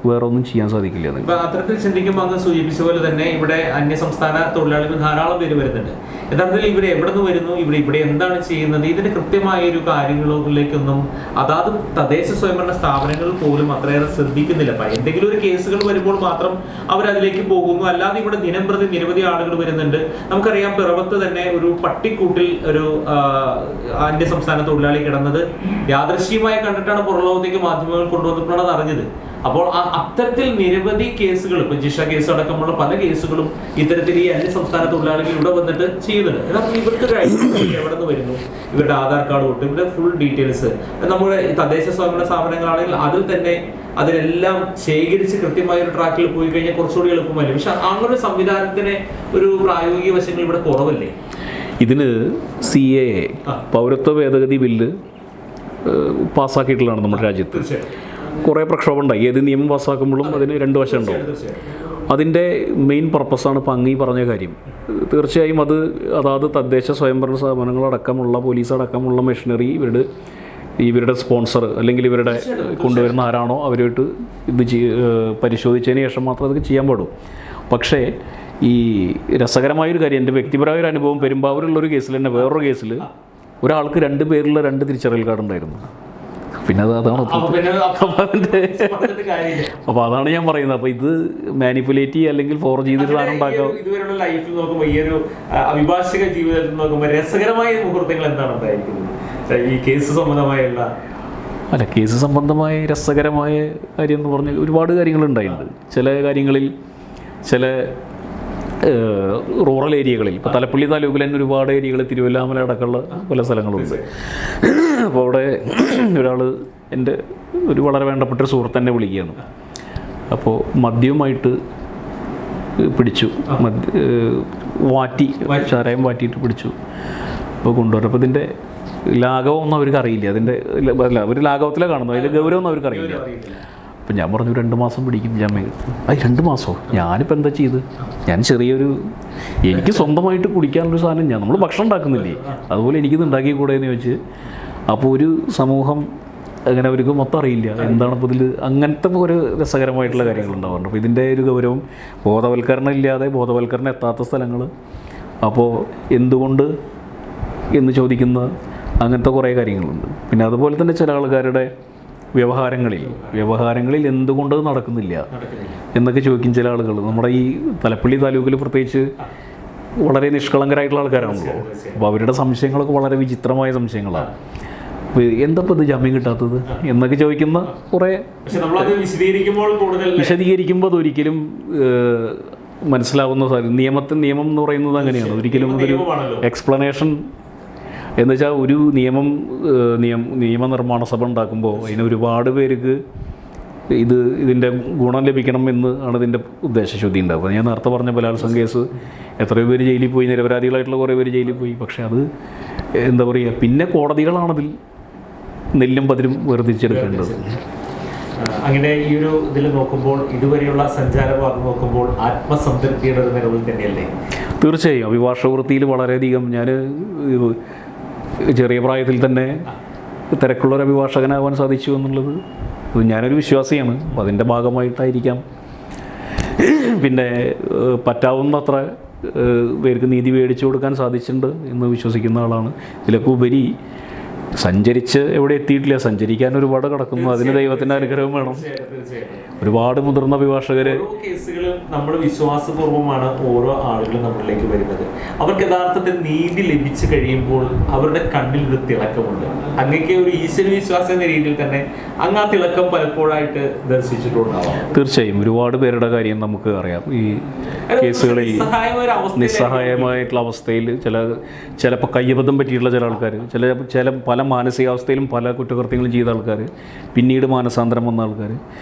വേറെ ഒന്നും ചെയ്യാൻ സാധിക്കില്ല. അത്തരത്തിൽ ചിന്തിക്കുമ്പോൾ അങ്ങ് സൂചിപ്പിച്ച പോലെ തന്നെ ഇവിടെ അന്യസംസ്ഥാന തൊഴിലാളികൾ ധാരാളം പേര് വരുന്നുണ്ട്. യഥാർത്ഥത്തിൽ ഇവർ എവിടെ നിന്ന് വരുന്നു, ഇവിടെ എന്താണ് ചെയ്യുന്നത്, ഇതിന്റെ കൃത്യമായ ഒരു കാര്യങ്ങളിലേക്കൊന്നും അതാത് തദ്ദേശ സ്വയംഭരണ സ്ഥാപനങ്ങൾ പോലും അത്രയേറെ ശ്രദ്ധിക്കുന്നില്ല. എന്തെങ്കിലും ഒരു കേസുകൾ വരുമ്പോൾ മാത്രം അവരതിലേക്ക് പോകുന്നു. അല്ലാതെ ഇവിടെ ദിനം പ്രതി നിരവധി ആളുകൾ വരുന്നുണ്ട്. നമുക്കറിയാം, പിറവത്ത് തന്നെ ഒരു പട്ടിക്കൂട്ടിൽ ഒരു അന്യസംസ്ഥാന തൊഴിലാളി കിടന്നത് യാദൃശ്ചികമായി കണ്ടിട്ടാണ് പുറലോകത്തേക്ക് മാധ്യമങ്ങൾ കൊണ്ടുവന്നപ്പോഴാണ് അത് അറിഞ്ഞത്. അപ്പോൾ അത്തരത്തിൽ നിരവധി കേസുകൾ, ഇപ്പൊ ജിഷ കേസ് അടക്കമുള്ള പല കേസുകളും ഇത്തരത്തിൽ ഈ അന്യസംസ്ഥാന തൊഴിലാളികൾ ഇവിടെ വന്നിട്ട് ചെയ്യുന്നുണ്ട്. ഇവർക്ക് ഒരു ഐഡന്റിറ്റി എവിടെ നിന്ന് വരുന്നു, ഇവരുടെ ആധാർ കാർഡ് തൊട്ട് ഇവരുടെ ഫുൾ ഡീറ്റെയിൽസ് നമ്മുടെ തദ്ദേശ സ്വയംഭരണ സ്ഥാപനങ്ങളാണെങ്കിൽ അതിൽ തന്നെ അതിനെല്ലാം ശേഖരിച്ച് കൃത്യമായ ഒരു ട്രാക്കിൽ പോയി കഴിഞ്ഞാൽ കുറച്ചുകൂടി എളുപ്പമല്ലേ? പക്ഷെ അങ്ങനെ ഒരു സംവിധാനത്തിന് ഒരു പ്രായോഗിക വശങ്ങൾ ഇവിടെ കുറവല്ലേ? ഇതിന് CAA പൗരത്വ ഭേദഗതി ബില്ല് പാസ്സാക്കിയിട്ടുള്ളതാണ് നമ്മുടെ രാജ്യത്ത്. കുറേ പ്രക്ഷോഭം ഉണ്ടായി. ഏത് നിയമം പാസ്സാക്കുമ്പോഴും അതിന് രണ്ട് വശം ഉണ്ടാവും. അതിൻ്റെ മെയിൻ പർപ്പസാണ് ഇപ്പം അങ്ങീ പറഞ്ഞ കാര്യം. തീർച്ചയായും അതാത് തദ്ദേശ സ്വയംഭരണ സ്ഥാപനങ്ങളടക്കമുള്ള പോലീസ് അടക്കമുള്ള മെഷീനറി ഇവരുടെ സ്പോൺസർ അല്ലെങ്കിൽ ഇവരുടെ കൊണ്ടുവരുന്ന ആരാണോ അവരുമായിട്ട് ഇത് പരിശോധിച്ചതിന് ശേഷം മാത്രം അതൊക്കെ ചെയ്യാൻ പാടും. പക്ഷേ ഈ രസകരമായൊരു കാര്യം, എൻ്റെ വ്യക്തിപരമായ ഒരു അനുഭവം, പെരുമ്പാവൂരുള്ളൊരു കേസിൽ തന്നെ വേറൊരു കേസിൽ ഒരാൾക്ക് 2 പേരിലുള്ള 2 തിരിച്ചറിയൽ കാർഡ് ഉണ്ടായിരുന്നു. പിന്നെ അതാണ് അപ്പോൾ അതാണ് ഞാൻ പറയുന്നത്. അപ്പോൾ ഇത് മാനിപ്പുലേറ്റ് ചെയ്യുക അല്ലെങ്കിൽ ഫോർജ് ചെയ്തിട്ട് സാധനം ഉണ്ടാക്കാം. ഇതുവരെയുള്ള ലൈഫിൽ നോക്കുമ്പോൾ ഈ ഒരു അഭിഭാഷക ജീവിതത്തിൽ നോക്കുമ്പോൾ രസകരമായ മുഹൂർത്തങ്ങൾ എന്താണ് ഉണ്ടായിരിക്കുന്നത് ഈ കേസ് സംബന്ധമായുള്ള? അല്ല, കേസ് സംബന്ധമായ രസകരമായ കാര്യം എന്ന് പറഞ്ഞാൽ ഒരുപാട് കാര്യങ്ങളുണ്ടായിട്ടുണ്ട്. ചില കാര്യങ്ങളിൽ ചില റൂറൽ ഏരിയകളിൽ, ഇപ്പോൾ തലപ്പള്ളി താലൂക്കിൽ തന്നെ ഒരുപാട് ഏരിയകൾ, തിരുവല്ലാമല അടക്കമുള്ള പല സ്ഥലങ്ങളുണ്ട്. അപ്പോൾ അവിടെ ഒരാൾ എൻ്റെ ഒരു വളരെ വേണ്ടപ്പെട്ട ഒരു സുഹൃത്ത് തന്നെ വിളിക്കുകയാണ്. അപ്പോൾ മദ്യവുമായിട്ട് പിടിച്ചു, ചാരായം വാറ്റിയിട്ട് പിടിച്ചു. അപ്പോൾ കൊണ്ടുവരും. അപ്പോൾ ഇതിൻ്റെ ലാഘവമൊന്നും അവർക്ക് അറിയില്ല. അതിൻ്റെ അല്ല, അവർ ലാഘവത്തിലെ കാണുന്നു, അതിൻ്റെ ഗൗരവമൊന്നും അവർക്ക് അറിയില്ല. അപ്പം ഞാൻ പറഞ്ഞു 2 മാസം പിടിക്കും ജാമ്യം. 2 മാസമോ? ഞാനിപ്പോൾ എന്താ ചെയ്ത്? ഞാൻ എനിക്ക് സ്വന്തമായിട്ട് കുടിക്കാനുള്ളൊരു സാധനം നമ്മൾ ഭക്ഷണം ഉണ്ടാക്കുന്നില്ലേ, അതുപോലെ എനിക്കിത് ഉണ്ടാക്കിക്കൂടെ എന്ന് ചോദിച്ച്. അപ്പോൾ ഒരു സമൂഹം അങ്ങനെ അവർക്ക് മൊത്തം അറിയില്ല എന്താണ് ഇപ്പോൾ ഇതിൽ അങ്ങനത്തെ ഒരു രസകരമായിട്ടുള്ള കാര്യങ്ങളുണ്ടാവാറുണ്ട്. അപ്പോൾ ഇതിൻ്റെ ഒരു ഗൗരവം ബോധവൽക്കരണം ഇല്ലാതെ ബോധവൽക്കരണം എത്താത്ത സ്ഥലങ്ങൾ, അപ്പോൾ എന്തുകൊണ്ട് എന്ന് ചോദിക്കുന്ന അങ്ങനത്തെ കുറേ കാര്യങ്ങളുണ്ട്. പിന്നെ അതുപോലെ തന്നെ ചില ആൾക്കാരുടെ വ്യവഹാരങ്ങളിൽ എന്തുകൊണ്ട് നടക്കുന്നില്ല എന്നൊക്കെ ചോദിക്കും ചില ആളുകൾ. നമ്മുടെ ഈ തലപ്പള്ളി താലൂക്കിൽ പ്രത്യേകിച്ച് വളരെ നിഷ്കളങ്കരായിട്ടുള്ള ആൾക്കാരാണല്ലോ. അപ്പോൾ അവരുടെ സംശയങ്ങളൊക്കെ വളരെ വിചിത്രമായ സംശയങ്ങളാണ്. എന്തപ്പോൾ ഇത് ജാമ്യം കിട്ടാത്തത് എന്നൊക്കെ ചോദിക്കുന്ന കുറേ വിശദീകരിക്കുമ്പോൾ അതൊരിക്കലും മനസ്സിലാവുന്ന നിയമം എന്ന് പറയുന്നത് അങ്ങനെയാണ്. ഒരിക്കലും അതൊരു എക്സ്പ്ലനേഷൻ എന്ന് വെച്ചാൽ ഒരു നിയമനിർമ്മാണ സഭ ഉണ്ടാക്കുമ്പോൾ അതിന് ഒരുപാട് പേർക്ക് ഇതിൻ്റെ ഗുണം ലഭിക്കണം എന്ന് ആണ് ഇതിൻ്റെ ഉദ്ദേശശുദ്ധി ഉണ്ടാവുക. ഞാൻ നേരത്തെ പറഞ്ഞ ബലാത്സംഗ കേസ് എത്രയോ പേര് ജയിലിൽ പോയി, നിരപരാധികളായിട്ടുള്ള കുറേ പേര് ജയിലിൽ പോയി. പക്ഷേ അത് എന്താ പറയുക, പിന്നെ കോടതികളാണതിൽ നെല്ലും പതിരും വേർതിരിച്ചെടുക്കേണ്ടത്. അങ്ങനെ ഈ ഒരു ഇതിൽ നോക്കുമ്പോൾ ഇതുവരെയുള്ള സഞ്ചാരപാത നോക്കുമ്പോൾ ആത്മസംതൃപ്തിയുടെ ഒരു നിലവിൽ തന്നെയല്ലേ? തീർച്ചയായും അഭിഭാഷക വൃത്തിയിൽ വളരെയധികം ഞാൻ ചെറിയ പ്രായത്തിൽ തന്നെ തിരക്കുള്ളൊരു അഭിഭാഷകനാകാൻ സാധിച്ചു എന്നുള്ളത് ഞാനൊരു വിശ്വാസിയാണ്. അപ്പം അതിൻ്റെ ഭാഗമായിട്ടായിരിക്കാം. പിന്നെ പറ്റാവുന്നത്ര പേർക്ക് നീതി മേടിച്ചു കൊടുക്കാൻ സാധിച്ചിട്ടുണ്ട് എന്ന് വിശ്വസിക്കുന്ന ആളാണ്. ഇതിലൊക്കെ ഉപരി സഞ്ചരിച്ച് എവിടെ എത്തിയിട്ടില്ല, സഞ്ചരിക്കാൻ ഒരുപാട് കിടക്കുന്നു. അതിന് ദൈവത്തിൻ്റെ അനുഗ്രഹം വേണം. ഒരുപാട് മുതിർന്ന അഭിഭാഷകർ കേസുകളും നമ്മൾ വിശ്വാസപൂർവ്വമാണ് ഓരോ ആളുകളും നമ്മളിലേക്ക് വരുന്നത്. അവർക്ക് യഥാർത്ഥത്തിൽ നീതി ലഭിച്ചു കഴിയുമ്പോൾ അവരുടെ കണ്ണിൽ ഒരു തിളക്കമുണ്ട്. അങ്ങനെയൊക്കെ ഒരു ഈശ്വര വിശ്വാസം എന്ന രീതിയിൽ തന്നെ അങ്ങ് ആ തിളക്കം പലപ്പോഴായിട്ട് ദർശിച്ചിട്ടുണ്ടാവാം. തീർച്ചയായും ഒരുപാട് പേരുടെ കാര്യം നമുക്ക് അറിയാം. ഈ കേസുകളിൽ നിസ്സഹായമായിട്ടുള്ള അവസ്ഥയിൽ ചിലപ്പോൾ കയ്യബദ്ധം പറ്റിയിട്ടുള്ള ചില ആൾക്കാർ, പല മാനസികാവസ്ഥയിലും പല കുറ്റകൃത്യങ്ങളും ചെയ്ത ആൾക്കാർ, പിന്നീട് മാനസാന്തരം വന്ന ആൾക്കാർ.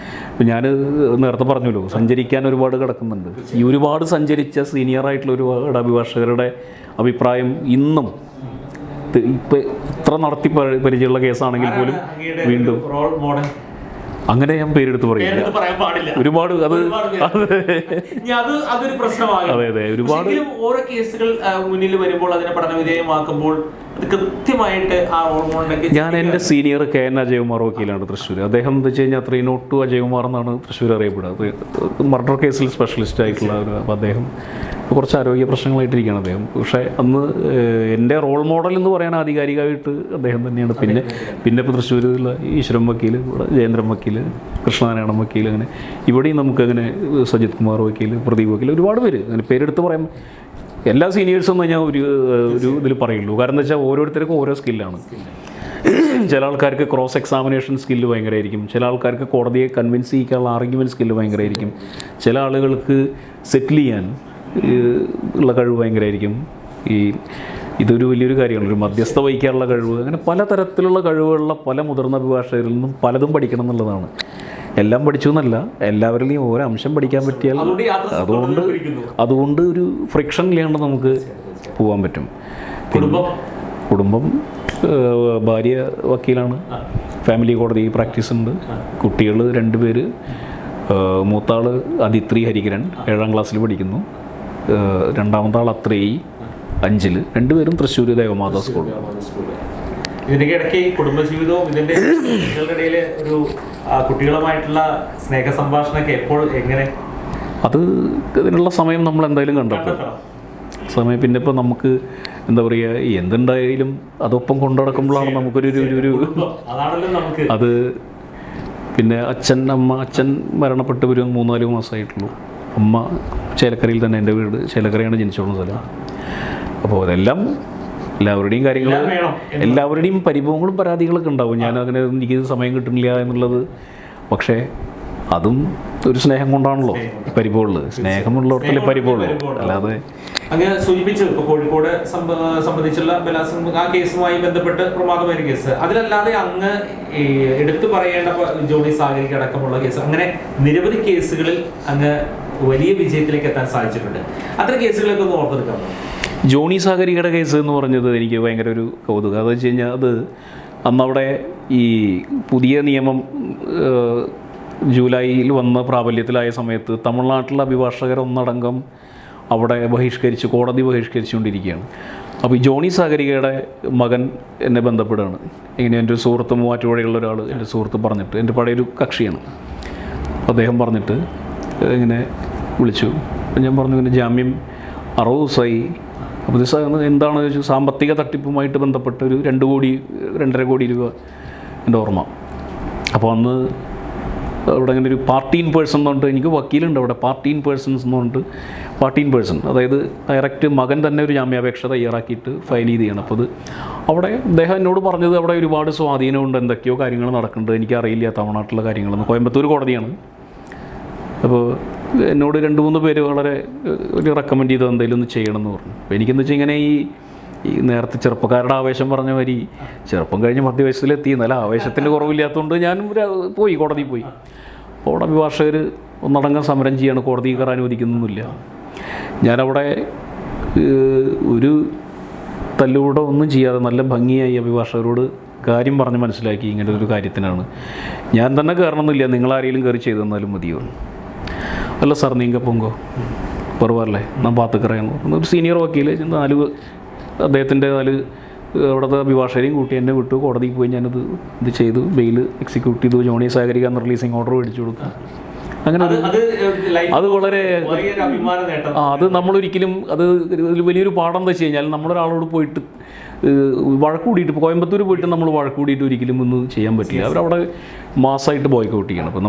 ഇപ്പം ഞാൻ നേരത്തെ പറഞ്ഞല്ലോ, സഞ്ചരിക്കാൻ ഒരുപാട് കിടക്കുന്നുണ്ട്. ഈ ഒരുപാട് സഞ്ചരിച്ച സീനിയറായിട്ടുള്ള ഒരുപാട് അഭിഭാഷകരുടെ അഭിപ്രായം ഇന്നും ഇപ്പം ഇത്ര നടത്തി പരിചയമുള്ള കേസാണെങ്കിൽ പോലും വീണ്ടും അങ്ങനെ ഞാൻ പേരെടുത്ത് പറയാം. ഒരുപാട് അതൊരു പ്രശ്നമാണ്. അതെ ഒരുപാട് ഓരോ കേസുകൾ മുന്നിൽ വരുമ്പോൾ അതിനെ പഠനവിധേയമാക്കുമ്പോൾ കൃത്യമായിട്ട് ആ ഹോർമോണിനൊക്കെ. ഞാൻ എൻ്റെ സീനിയർ KN അജയകുമാർ വക്കീലാണ് തൃശ്ശൂർ. അദ്ദേഹം എന്ന് വെച്ച് കഴിഞ്ഞാൽ 302 അജയകുമാർ എന്നാണ് തൃശ്ശൂർ അറിയപ്പെടുക. മർഡർ കേസിൽ സ്പെഷ്യലിസ്റ്റ് ആയിട്ടുള്ള ഒരു. അപ്പോൾ അദ്ദേഹം കുറച്ച് ആരോഗ്യ പ്രശ്നങ്ങളായിട്ടിരിക്കുകയാണ് അദ്ദേഹം. പക്ഷേ അന്ന് എൻ്റെ റോൾ മോഡൽ എന്ന് പറയാൻ ആധികാരികമായിട്ട് അദ്ദേഹം തന്നെയാണ്. പിന്നെ ഇപ്പോൾ തൃശ്ശൂരിലുള്ള ഈശ്വരൻ വക്കീൽ, ഇവിടെ ജയേന്ദ്രൻ വക്കീൽ, കൃഷ്ണനാരായണൻ വക്കീൽ, അങ്ങനെ ഇവിടെയും നമുക്കങ്ങനെ സജിത് കുമാർ വക്കീൽ, പ്രദീപ് വക്കീൽ, ഒരുപാട് പേര് അങ്ങനെ പേരെടുത്ത് പറയാം. എല്ലാ സീനിയേഴ്സും ഞാൻ ഒരു ഇതിൽ പറയുള്ളൂ. കാരണം എന്താ വെച്ചാൽ ഓരോരുത്തർക്കും ഓരോ സ്കില്ലാണ്. ചില ആൾക്കാർക്ക് ക്രോസ് എക്സാമിനേഷൻ സ്കില്ല് ഭയങ്കരമായിരിക്കും. ചില ആൾക്കാർക്ക് കോടതിയെ കൺവിൻസ് ചെയ്യിക്കാനുള്ള ആർഗ്യുമെൻറ്റ് സ്കില്ല് ഭയങ്കരമായിരിക്കും. ചില ആളുകൾക്ക് സെറ്റിൽ ചെയ്യാൻ ഉള്ള കഴിവ് ഭയങ്കരമായിരിക്കും. ഇതൊരു വലിയൊരു കാര്യമാണ്, ഒരു മധ്യസ്ഥ വഹിക്കാനുള്ള കഴിവ്. അങ്ങനെ പലതരത്തിലുള്ള കഴിവുകളുള്ള പല മുതിർന്ന അഭിഭാഷകരിൽ നിന്നും പലതും പഠിക്കണം എന്നുള്ളതാണ്. എല്ലാം പഠിച്ചു എന്നല്ല, എല്ലാവരിലും ഓരോ അംശം പഠിക്കാൻ പറ്റിയാൽ അതുകൊണ്ട് ഒരു ഫ്രിക്ഷൻ ഇല്ലാണ്ട് നമുക്ക് പോകാൻ പറ്റും. കുടുംബം ഭാര്യ വക്കീലാണ്, ഫാമിലി കോടതി പ്രാക്ടീസ് ഉണ്ട്, കുട്ടികൾ 2 പേര്. മൂത്താൾ അതിത്രി ഹരികിരൺ 7ാം ക്ലാസ്സിൽ പഠിക്കുന്നു. രണ്ടാമത്തെ ആൾ അത്രേയി 5ൽ. 2 പേരും തൃശ്ശൂർ ദേവമാതാ സ്കൂൾ. ഇതിൻ്റെ ഇടയ്ക്ക് കുടുംബജീവിതവും ഇതിൻ്റെ ഇടയിൽ ഒരു കുട്ടികളുമായിട്ടുള്ള സ്നേഹ സംഭാഷണമൊക്കെ എപ്പോൾ എങ്ങനെ? അത് ഇതിനുള്ള സമയം നമ്മൾ എന്തായാലും കണ്ടെത്തും. സമയം പിന്നെ ഇപ്പോൾ നമുക്ക് എന്താ പറയുക, എന്തുണ്ടായാലും അതൊപ്പം കൊണ്ടുനടക്കുമ്പോഴാണ് നമുക്കൊരു അത്. പിന്നെ അച്ഛൻ മരണപ്പെട്ട് ഒരു 3-4 മാസമായിട്ടുള്ളൂ. അമ്മ ചേലക്കരയിൽ തന്നെ, എൻ്റെ വീട് ചേലക്കരയാണ്, ജനിച്ചോളുന്ന സ്ഥലം. അപ്പോൾ അതെല്ലാം എല്ലാവരുടെയും കാര്യങ്ങൾ, എല്ലാവരുടെയും പരിഭവങ്ങളും പരാതികളൊക്കെ ഉണ്ടാവും. ഞാൻ അങ്ങനെ എനിക്ക് സമയം കിട്ടുന്നില്ല എന്നുള്ളത്. പക്ഷേ അതും ഒരു സ്നേഹം കൊണ്ടാണല്ലോ പരിഭവമുള്ളത്. സ്നേഹമുള്ളവർക്കല്ലേ പരിഭവമുള്ളൂ. അല്ലാതെ അങ്ങനെ സൂചിപ്പിച്ചു ഇപ്പോൾ കോഴിക്കോട് സംബന്ധിച്ചുള്ള ബലാത്സംഗം ആ കേസുമായി ബന്ധപ്പെട്ട് പ്രമാദമായ കേസ്, അതിലല്ലാതെ അങ്ങ് എടുത്തു പറയേണ്ട ജോണി സാഗരിക അടക്കമുള്ള കേസ്, അങ്ങനെ നിരവധി കേസുകളിൽ അങ്ങ് വലിയ വിജയത്തിലേക്ക് എത്താൻ സാധിച്ചിട്ടുണ്ട്. അത്തരം കേസുകളൊക്കെ ഒന്ന് ഓർത്തെടുക്കാമോ? ജോണി സാഗരികയുടെ കേസ് എന്ന് പറഞ്ഞത് എനിക്ക് ഭയങ്കര ഒരു കൗതുകം. അതെന്ന് വെച്ച് കഴിഞ്ഞാൽ അത് അന്നവിടെ ഈ പുതിയ നിയമം ജൂലൈയിൽ വന്ന് പ്രാബല്യത്തിലായ സമയത്ത് തമിഴ്നാട്ടിലെ അഭിഭാഷകർ ഒന്നടങ്കം അവിടെ കോടതി ബഹിഷ്കരിച്ചുകൊണ്ടിരിക്കുകയാണ്. അപ്പോൾ ഈ ജോണി സാഗരികയുടെ മകൻ എന്നെ ബന്ധപ്പെടുകയാണ്. ഇങ്ങനെ എൻ്റെ ഒരു സുഹൃത്ത് മൂവാറ്റുപുഴയുള്ള ഒരാൾ എൻ്റെ സുഹൃത്ത് പറഞ്ഞിട്ട്, എൻ്റെ പഴയൊരു കക്ഷിയാണ്, അദ്ദേഹം പറഞ്ഞിട്ട് ഇങ്ങനെ വിളിച്ചു. അപ്പം ഞാൻ പറഞ്ഞു ഇങ്ങനെ ജാമ്യം 60 ദിവസമായി. അപ്പോൾ ഇത് എന്താണെന്ന് ചോദിച്ചു. സാമ്പത്തിക തട്ടിപ്പുമായിട്ട് ബന്ധപ്പെട്ട ഒരു 2 കോടി 2.5 കോടി രൂപ എൻ്റെ ഓർമ്മ. അപ്പോൾ അന്ന് അവിടെ അങ്ങനെ ഒരു പാർട്ടി ഇൻ പേഴ്സൺ എന്ന് പറഞ്ഞിട്ട്, എനിക്ക് വക്കീലുണ്ട് അവിടെ, പാർട്ടി ഇൻ പേഴ്സൺസ് എന്ന് പറഞ്ഞിട്ട്, പാർട്ടി ഇൻ പേഴ്സൺ അതായത് ഡയറക്റ്റ് മകൻ തന്നെ ഒരു ജാമ്യാപേക്ഷ തയ്യാറാക്കിയിട്ട് ഫയൽ ചെയ്യണം. അപ്പോൾ അത് അവിടെ അദ്ദേഹം എന്നോട് പറഞ്ഞത് അവിടെ ഒരുപാട് സ്വാധീനമുണ്ട്, എന്തൊക്കെയോ കാര്യങ്ങൾ നടക്കുന്നുണ്ട്, എനിക്കറിയില്ല തമിഴ്നാട്ടിലെ കാര്യങ്ങളെന്ന്. കോയമ്പത്തൂർ കോടതിയാണ്. അപ്പോൾ എന്നോട് 2-3 പേര് വളരെ ഒരു റെക്കമെൻഡ് ചെയ്ത് എന്തെങ്കിലും ഒന്ന് ചെയ്യണമെന്ന് പറഞ്ഞു. അപ്പോൾ എനിക്കെന്ന് വെച്ചാൽ ഇങ്ങനെ ഈ നേരത്തെ ചെറുപ്പക്കാരുടെ ആവേശം പറഞ്ഞ മാതിരി ചെറുപ്പം കഴിഞ്ഞ് മധ്യവയസ്സിലെത്തി, നല്ല ആവേശത്തിൻ്റെ കുറവില്ലാത്തതുകൊണ്ട് ഞാൻ പോയി, കോടതിയിൽ പോയി. അപ്പോൾ അവിടെ അഭിഭാഷകർ ഒന്നടങ്കം സമരം ചെയ്യാണ്, കോടതി കയറാൻ അനുവദിക്കുന്നൊന്നുമില്ല. ഞാനവിടെ ഒരു തല്ലുകൂടെ ഒന്നും ചെയ്യാതെ നല്ല ഭംഗിയായി അഭിഭാഷകരോട് കാര്യം പറഞ്ഞ് മനസ്സിലാക്കി, ഇങ്ങനെ ഒരു കാര്യത്തിനാണ് ഞാൻ തന്നെ കയറണമെന്നില്ല, നിങ്ങളാരെങ്കിലും കയറി ചെയ്തു തന്നാലും മതിയോ. അല്ല സാർ നീങ്ക പോങ്കോ പറവല്ലേ ഞാൻ പാത്തുക്കറയാണ്. ഒരു സീനിയർ വക്കീൽ 4 അദ്ദേഹത്തിൻ്റെ 4 അവിടുത്തെ അഭിഭാഷകരെയും കൂട്ടി എന്നെ വിട്ടു. കോടതിയിൽ പോയി ഞാനത് ഇത് ചെയ്തു, ബെയിൽ എക്സിക്യൂട്ട് ചെയ്തു. ജോണി സാഗരിക എന്ന റിലീസിങ് ഓർഡർ മേടിച്ചു കൊടുക്കും. അങ്ങനെ അത് വളരെ അത് നമ്മളൊരിക്കലും അത് വലിയൊരു പാഠം എന്താ വെച്ച് കഴിഞ്ഞാൽ, നമ്മളൊരാളോട് പോയിട്ട് വഴക്ക് കൂടിയിട്ട്, ഇപ്പോൾ കോയമ്പത്തൂർ പോയിട്ട് നമ്മൾ വഴക്ക് കൂടിയിട്ട് ഒരിക്കലും ഒന്നും ചെയ്യാൻ പറ്റില്ല. അവരവിടെ മാസമായിട്ട് ബോയ്ക്കൗട്ട് ചെയ്യണം. അപ്പോൾ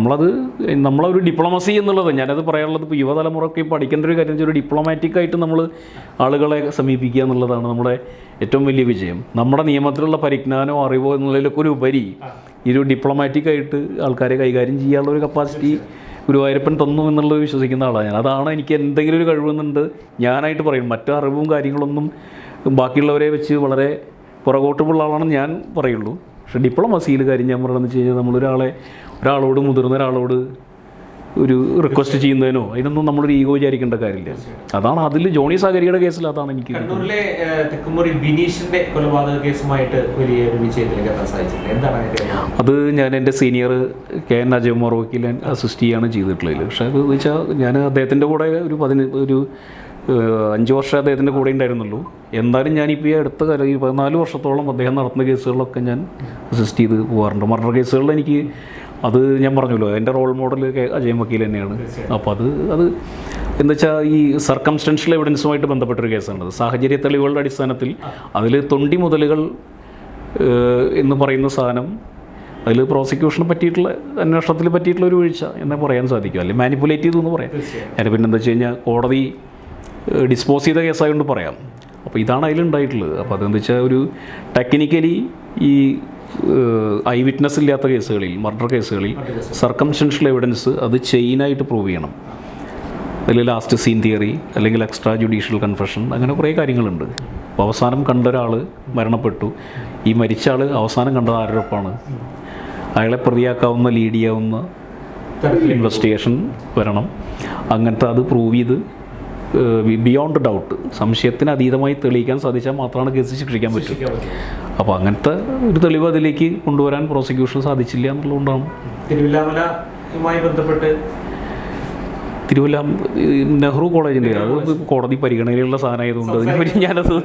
നമ്മളൊരു ഡിപ്ലോമസി എന്നുള്ളത്, ഞാനത് പറയാനുള്ളത് ഇപ്പോൾ യുവതലമുറയ്ക്ക് പഠിക്കേണ്ട ഒരു കാര്യം, ഒരു ഡിപ്ലോമാറ്റിക്കായിട്ട് നമ്മൾ ആളുകളെ സമീപിക്കുക എന്നുള്ളതാണ് നമ്മുടെ ഏറ്റവും വലിയ വിജയം. നമ്മുടെ നിയമത്തിലുള്ള പരിജ്ഞാനമോ അറിവോ എന്നുള്ളതിലൊക്കെ ഒരു ഉപരി ഈ ഒരു ഡിപ്ലോമാറ്റിക്കായിട്ട് ആൾക്കാരെ കൈകാര്യം ചെയ്യാനുള്ള ഒരു കപ്പാസിറ്റി ഗുരുവായൂരപ്പൻ തന്നു എന്നുള്ളത് വിശ്വസിക്കുന്ന ആളാണ് ഞാൻ. അതാണ് എനിക്ക് എന്തെങ്കിലും ഒരു കഴിവെന്നുണ്ട് ഞാനായിട്ട് പറയും. മറ്റു അറിവും കാര്യങ്ങളൊന്നും ബാക്കിയുള്ളവരെ വെച്ച് വളരെ പുറകോട്ടുള്ള ആളാണെന്ന് ഞാൻ പറയുള്ളൂ. പക്ഷേ ഡിപ്ലോമസിയിൽ കാര്യം ഞാൻ പറയുന്നത് വെച്ച് കഴിഞ്ഞാൽ ഒരാളോട് മുതിർന്ന ഒരാളോട് ഒരു റിക്വസ്റ്റ് ചെയ്യുന്നതിനോ അതിനൊന്നും നമ്മളൊരു ഈഗോ വിചാരിക്കേണ്ട കാര്യമില്ല. അതാണ് അതിൽ ജോണി സാഗരിയുടെ കേസിൽ അതാണ് എനിക്ക്. കണ്ണൂരിലെ തെക്കുമുറി ബിനീഷിന്റെ കൊലപാതക കേസുമായിട്ട് വലിയൊരു വിജയത്തിലേക്ക് എത്താൻ സാധിച്ചില്ല. എന്താണ് അത്? ഞാൻ എൻ്റെ സീനിയർ KN അജയ്കുമാർ വക്കീൽ അസിസ്റ്റ് ചെയ്യാണ് ചെയ്തിട്ടുള്ളത്. പക്ഷേ അത് വെച്ചാൽ ഞാൻ അദ്ദേഹത്തിൻ്റെ കൂടെ ഒരു 5 വർഷം അദ്ദേഹത്തിൻ്റെ കൂടെ ഉണ്ടായിരുന്നുള്ളൂ. എന്നാലും ഞാനിപ്പോൾ ഈ അടുത്ത കാലം 14 വർഷത്തോളം അദ്ദേഹം നടത്തുന്ന കേസുകളിലൊക്കെ ഞാൻ അസിസ്റ്റ് ചെയ്ത് പോകാറുണ്ട്. മർഡർ കേസുകളിൽ എനിക്ക് അത് ഞാൻ പറഞ്ഞല്ലോ, എൻ്റെ റോൾ മോഡൽ അജയ് വക്കീൽ തന്നെയാണ്. അപ്പോൾ അത് എന്താ വെച്ചാൽ ഈ സർക്കംസ്റ്റൻഷ്യൽ എവിഡൻസുമായിട്ട് ബന്ധപ്പെട്ടൊരു കേസാണ്. സാഹചര്യ തെളിവുകളുടെ അടിസ്ഥാനത്തിൽ അതിൽ തൊണ്ടി മുതലുകൾ എന്ന് പറയുന്ന സാധനം, അതിൽ പ്രോസിക്യൂഷനെ പറ്റിയിട്ടുള്ള അന്വേഷണത്തിൽ പറ്റിയിട്ടുള്ള ഒരു വീഴ്ച എന്നേ പറയാൻ സാധിക്കും, അല്ലെങ്കിൽ മാനിപ്പുലേറ്റ് ചെയ്തു എന്ന് പറയാം. ഞാൻ പിന്നെ എന്താ വെച്ച് കഴിഞ്ഞാൽ കോടതി ഡിസ്പോസ് ചെയ്ത കേസായതുകൊണ്ട് പറയാം. അപ്പോൾ ഇതാണ് അതിലുണ്ടായിട്ടുള്ളത്. അപ്പോൾ അതെന്താ വെച്ചാൽ ഒരു ടെക്നിക്കലി ഈ ഐ വിറ്റ്നസ് ഇല്ലാത്ത കേസുകളിൽ, മർഡർ കേസുകളിൽ സർക്കംസ്റ്റൻഷ്യൽ എവിഡൻസ് അത് ചെയിനായിട്ട് പ്രൂവ് ചെയ്യണം. അതിൽ ലാസ്റ്റ് സീൻ തിയറി, അല്ലെങ്കിൽ എക്സ്ട്രാ ജുഡീഷ്യൽ കൺഫെഷൻ, അങ്ങനെ കുറേ കാര്യങ്ങളുണ്ട്. അപ്പോൾ അവസാനം കണ്ട ഒരാൾ മരണപ്പെട്ടു, ഈ മരിച്ച ആൾ അവസാനം കണ്ടത് ആരോടൊപ്പമാണ്, അയാളെ പ്രതിയാക്കാവുന്ന ലീഡ് ചെയ്യാവുന്ന ഇൻവെസ്റ്റിഗേഷൻ വരണം. അങ്ങനത്തെ അത് പ്രൂവ് ചെയ്ത് ബിയോണ്ട് ഡൗട്ട്, സംശയത്തിന് അതീതമായി തെളിയിക്കാൻ സാധിച്ചാൽ മാത്രമാണ് കേസ് ശിക്ഷിക്കാൻ പറ്റും. അപ്പോൾ അങ്ങനത്തെ ഒരു തെളിവ് അതിലേക്ക് കൊണ്ടുവരാൻ പ്രോസിക്യൂഷൻ സാധിച്ചില്ല എന്നുള്ളതുകൊണ്ടാണ്. തിരുവില്ലാമലയുമായി ബന്ധപ്പെട്ട് തിരുവല്ല നെഹ്റു കോളേജിൻ്റെ അത് കോടതി പരിഗണനയിലുള്ള സാധനമായതുകൊണ്ട് അതിനെപ്പറ്റി ഞാനത്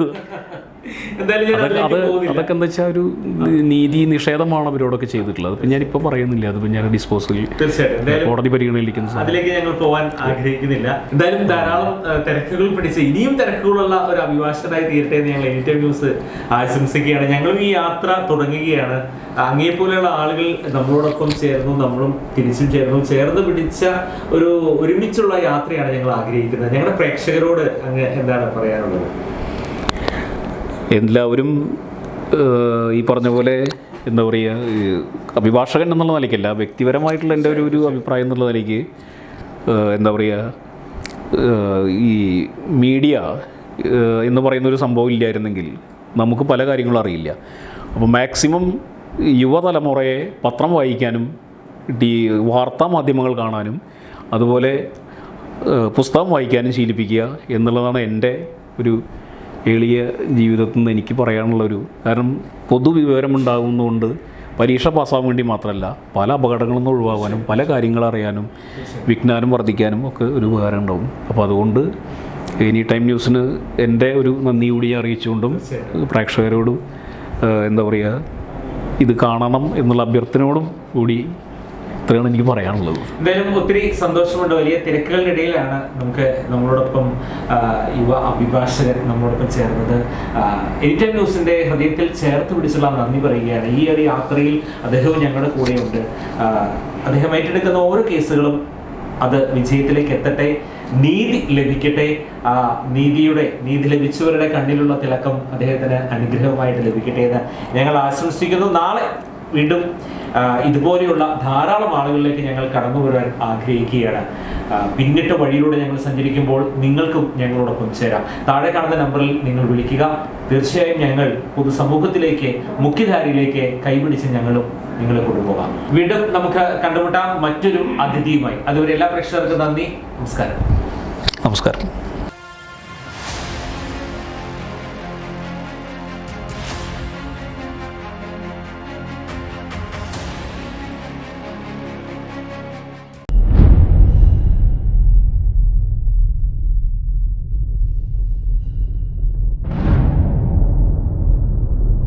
അതൊക്കെ എന്താ വെച്ചാൽ ഒരു നീതി നിഷേധമാണ് അവരോടൊക്കെ ചെയ്തിട്ടുള്ളത്. അതിപ്പോൾ ഞാനിപ്പോൾ പറയുന്നില്ല, അതിപ്പോൾ ഞാൻ ഡിസ്പോസൽ കോടതി പരിഗണനയിലിരിക്കുന്ന അതിലേക്ക് ഞങ്ങൾ പോകാൻ ആഗ്രഹിക്കുന്നില്ല. എന്തായാലും ധാരാളം തിരക്കുകൾ പിടിച്ച് ഇനിയും തിരക്കുകളുള്ള ഒരു അഭിഭാഷകനായി തീരട്ടെ എന്ന് ഞങ്ങൾ NTM ന്യൂസ് ആശംസിക്കുകയാണ്. ഞങ്ങളും ഈ യാത്ര തുടങ്ങുകയാണ്. അങ്ങേപ്പോലെയുള്ള ആളുകൾ നമ്മളോടൊപ്പം ചേർന്നു, നമ്മളും തിരിച്ചും ചേർന്ന് പിടിച്ച ഒരു ഒരുമിച്ചുള്ള യാത്രയാണ് ഞങ്ങൾ ആഗ്രഹിക്കുന്നത്. ഞങ്ങളുടെ പ്രേക്ഷകരോട് അങ്ങ് എന്താണ് പറയാനുള്ളത്? എല്ലാവരും ഈ പറഞ്ഞ പോലെ എന്താ പറയുക, അഭിഭാഷകൻ എന്നുള്ള നിലയ്ക്കല്ല, വ്യക്തിപരമായിട്ടുള്ള എൻ്റെ ഒരു അഭിപ്രായം എന്നുള്ള നിലയ്ക്ക് എന്താ പറയുക, ഈ മീഡിയ എന്ന് പറയുന്നൊരു സംഭവം ഇല്ലായിരുന്നെങ്കിൽ നമുക്ക് പല കാര്യങ്ങളും അറിയില്ല. അപ്പോൾ മാക്സിമം യുവതലമുറയെ പത്രം വായിക്കാനും വാർത്താ മാധ്യമങ്ങൾ കാണാനും അതുപോലെ പുസ്തകം വായിക്കാനും ശീലിപ്പിക്കുക എന്നുള്ളതാണ് എൻ്റെ ഒരു എളിയ ജീവിതത്തിൽ നിന്ന് എനിക്ക് പറയാനുള്ളൊരു. കാരണം പൊതുവിവരമുണ്ടാകുന്നതുകൊണ്ട് പരീക്ഷ പാസ്സാകാൻ വേണ്ടി മാത്രമല്ല, പല അപകടങ്ങളിൽ നിന്ന് ഒഴിവാകാനും പല കാര്യങ്ങൾ അറിയാനും വിജ്ഞാനം വർദ്ധിക്കാനും ഒക്കെ ഒരു ഉപകാരം ഉണ്ടാവും. അപ്പോൾ അതുകൊണ്ട് എനി ടൈം ന്യൂസിന് എൻ്റെ ഒരു നന്ദി കൂടി അറിയിച്ചുകൊണ്ടും പ്രേക്ഷകരോടും എന്താ പറയുക, ഇത് കാണണം എന്നുള്ള അഭ്യർത്ഥനയോടും കൂടി ഇത്രയാണ് എനിക്ക് പറയാനുള്ളത്. എന്തായാലും ഒത്തിരി സന്തോഷമുണ്ട്. വലിയ തിരക്കുകളുടെ ഇടയിലാണ് നമ്മളോടൊപ്പം യുവ അഭിഭാഷകൻ നമ്മളോടൊപ്പം ചേർന്നത്. എനി ടൈം ന്യൂസിൻ്റെ ഹൃദയത്തിൽ ചേർത്ത് പിടിച്ചുള്ള നന്ദി പറയുകയാണ്. ഈ ഒരു യാത്രയിൽ അദ്ദേഹവും ഞങ്ങളുടെ കൂടെയുണ്ട്. അദ്ദേഹം ഏറ്റെടുക്കുന്ന ഓരോ കേസുകളും അത് വിജയത്തിലേക്ക് എത്തട്ടെ, നീതി ലഭിക്കട്ടെ. നീതി ലഭിച്ചവരുടെ കണ്ണിലുള്ള തിളക്കം അദ്ദേഹത്തിന് അനുഗ്രഹമായിട്ട് ലഭിക്കട്ടെ എന്ന് ഞങ്ങൾ ആശംസിക്കുന്നു. നാളെ വീണ്ടും ഇതുപോലെയുള്ള ധാരാളം ആളുകളിലേക്ക് ഞങ്ങൾ കടന്നു വരാൻ ആഗ്രഹിക്കുകയാണ്. പിന്നിട്ട വഴിയിലൂടെ ഞങ്ങൾ സഞ്ചരിക്കുമ്പോൾ നിങ്ങൾക്കും ഞങ്ങളോടൊപ്പം ചേരാം. താഴെ കാണുന്ന നമ്പറിൽ നിങ്ങൾ വിളിക്കുക. തീർച്ചയായും ഞങ്ങൾ പൊതുസമൂഹത്തിലേക്ക്, മുഖ്യധാരയിലേക്ക് കൈപിടിച്ച് ഞങ്ങളും നിങ്ങളെ കൊണ്ടുപോകാം. വീണ്ടും നമുക്ക് കണ്ടുമുട്ടാം മറ്റൊരു അതിഥിയുമായി. അതുവരെ എല്ലാ പ്രേക്ഷകർക്കും നന്ദി. നമസ്കാരം. നമസ്കാരം.